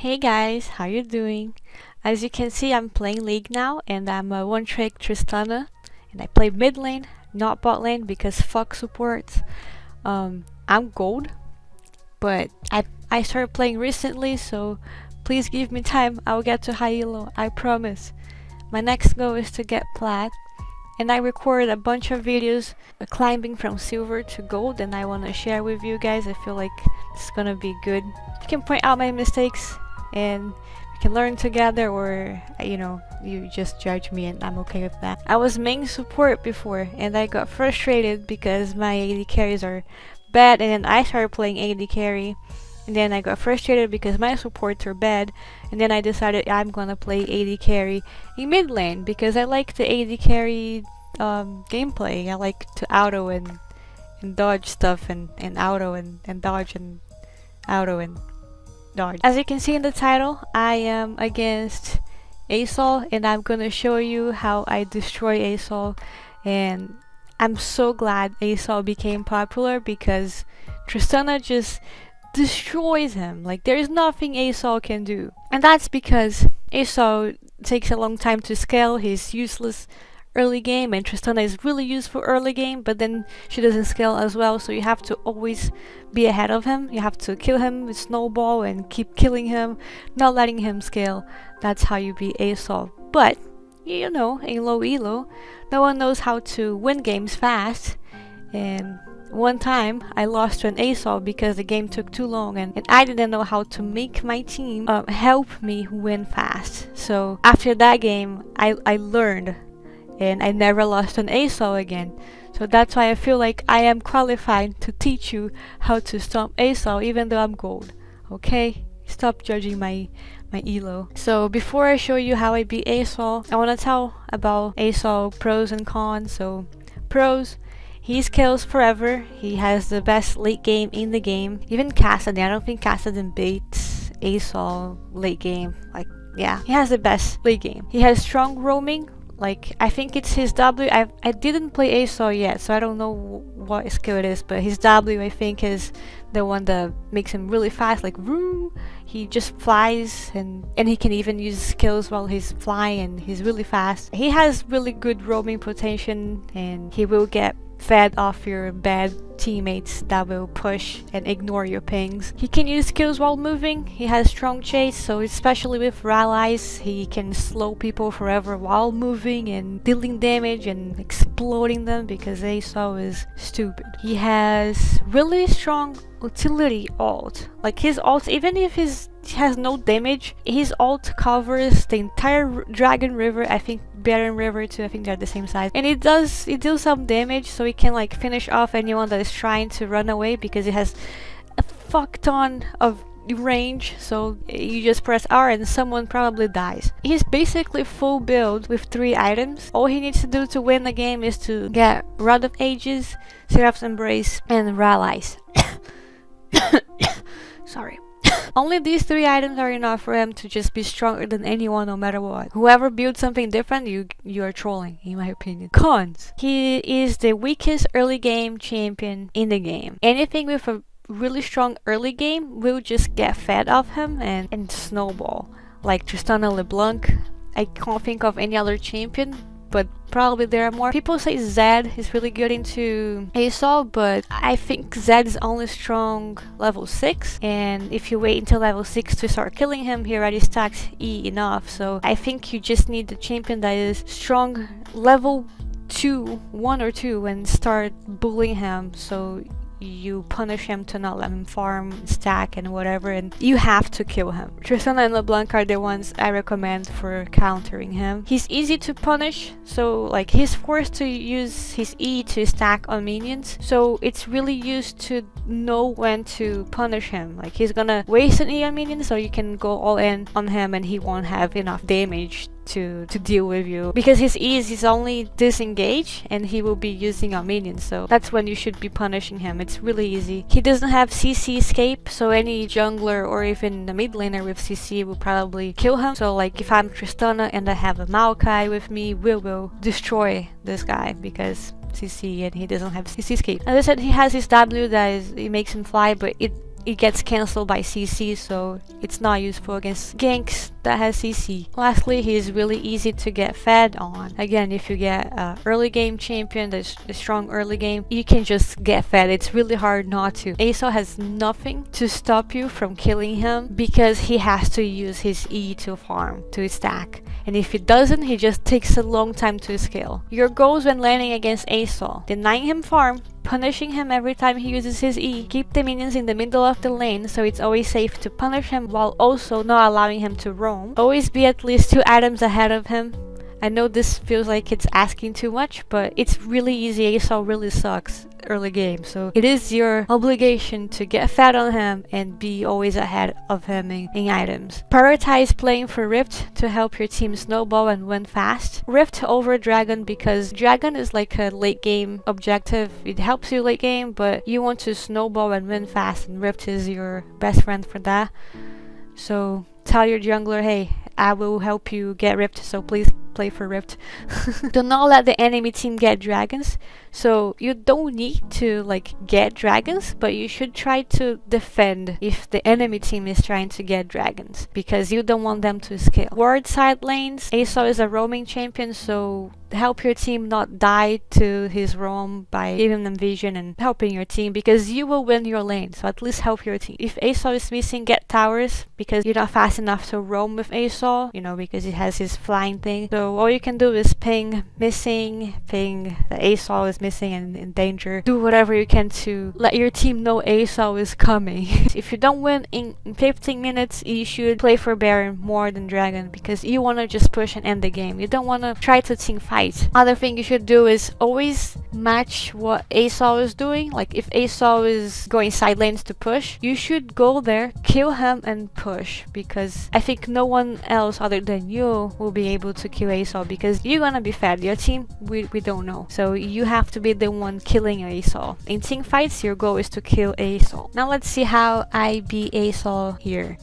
Hey guys, how you doing? As you can see, I'm playing League now, and I'm a Onetrick Tristana, and I play mid lane, not bot lane because fuck supports. I'm gold, but I started playing recently, so please give me time. I'll get to high elo, I promise. My next goal is to get plat, and I record a bunch of videos climbing from silver to gold, and I want to share with you guys. I feel like it's gonna be good. You can point out my mistakes and we can learn together, or you just judge me and I'm okay with that. I was main support before and I got frustrated because my AD carries are bad, and then I started playing AD carry, and then I got frustrated because my supports are bad, and then I decided I'm gonna play AD carry in mid lane because I like the AD carry gameplay. I like to auto and dodge stuff and auto and dodge and auto and dodge. As you can see in the title, I am against Asol, and I'm gonna show you how I destroy Asol. And I'm so glad Asol became popular because Tristana just destroys him. Like, there is nothing Asol can do, and that's because Asol takes a long time to scale. He's useless early game, and Tristana is really useful early game, but then she doesn't scale as well, so you have to always be ahead of him. You have to kill him with snowball and keep killing him, not letting him scale. That's how you beat Asol. But in low elo, no one knows how to win games fast, and one time I lost to an Asol because the game took too long, and I didn't know how to make my team help me win fast. So after that game I learned, and I never lost an Asol again. So that's why I feel like I am qualified to teach you how to stomp Asol even though I'm gold. Okay? Stop judging my elo. So before I show you how I beat Asol, I want to tell about Asol pros and cons. So pros: he scales forever. He has the best late game in the game. Even Kassadin, I don't think Kassadin beats Asol late game. Like, yeah, he has the best late game. He has strong roaming. Like, I think it's his W. I didn't play Asol yet, so I don't know what skill it is, but his W, I think, is the one that makes him really fast, like vroom. He just flies, and he can even use skills while he's flying, and he's really fast. He has really good roaming potential, and he will get fed off your bad teammates that will push and ignore your pings. He can use skills while moving. He has strong chase, so especially with rallies, he can slow people forever while moving and dealing damage and exploding them because Asol is stupid. He has really strong utility ult. Like, his ult, even if he has no damage, his ult covers the entire Dragon River, I think Baron River too, I think they're the same size, and it deals some damage, so it can like finish off anyone that is trying to run away because it has a fuck ton of range. So you just press R and someone probably dies. He's basically full build with 3 items. All he needs to do to win the game is to get Rod of Ages, Seraph's Embrace, and Rallies. Sorry. Only these 3 items are enough for him to just be stronger than anyone no matter what. Whoever builds something different, you are trolling, in my opinion. Cons: he is the weakest early game champion in the game. Anything with a really strong early game will just get fed off him and snowball. Like Tristana, LeBlanc. I can't think of any other champion, but probably there are more. People say Zed is really good into Asol, but I think Zed is only strong level 6, and if you wait until level 6 to start killing him, he already stacks E enough. So I think you just need the champion that is strong level 1 or 2 and start bullying him, so you punish him to not let him farm, stack, and whatever, and you have to kill him. Tristana and LeBlanc are the ones I recommend for countering him. He's easy to punish, so like he's forced to use his E to stack on minions, so it's really used to know when to punish him. Like, he's gonna waste an E on minions, so you can go all in on him and he won't have enough damage to deal with you, because his E is only disengage and he will be using on minions, so that's when you should be punishing him. It's really easy. He doesn't have CC escape, so any jungler or even the mid laner with CC will probably kill him. So like, if I'm Tristana and I have a Maokai with me, we will destroy this guy because CC, and he doesn't have CC escape. As I said, he has his W that it makes him fly, but it it gets cancelled by CC, so it's not useful against ganks that has CC. Lastly, he is really easy to get fed on. Again, if you get a early game champion that's a strong early game, you can just get fed. It's really hard not to. Asol has nothing to stop you from killing him because he has to use his E to farm, to stack. And if he doesn't, he just takes a long time to scale. Your goals when landing against Asol: denying him farm, punishing him every time he uses his E, keep the minions in the middle of the lane so it's always safe to punish him while also not allowing him to roam, always be at least 2 items ahead of him. I know this feels like it's asking too much, but it's really easy. Asol really sucks early game, so it is your obligation to get fed on him and be always ahead of him in items. Prioritize playing for Rift to help your team snowball and win fast. Rift over Dragon because Dragon is like a late game objective. It helps you late game, but you want to snowball and win fast, and Rift is your best friend for that. So tell your jungler, hey, I will help you get Rift, so please play for Rift. Do not let the enemy team get dragons. So you don't need to like get dragons, but you should try to defend if the enemy team is trying to get dragons, because you don't want them to scale. Ward side lanes, Asol is a roaming champion, so help your team not die to his roam by giving them vision and helping your team, because you will win your lane, so at least help your team. If Asol is missing, get towers, because you're not fast enough to roam with Asol, you know, because he has his flying thing. So all you can do is ping missing, ping that Asol is missing and in danger. Do whatever you can to let your team know Asol is coming. If you don't win in 15 minutes, you should play for Baron more than Dragon, because you want to just push and end the game. You don't want to try to team fight. Other thing you should do is always match what Asol is doing. Like if Asol is going side lanes to push, you should go there, kill him and push, because I think no one else other than you will be able to kill Asol, because you're gonna be fed. Your team, we don't know. So you have to be the one killing Asol. In team fights, your goal is to kill Asol. Now let's see how I beat Asol here.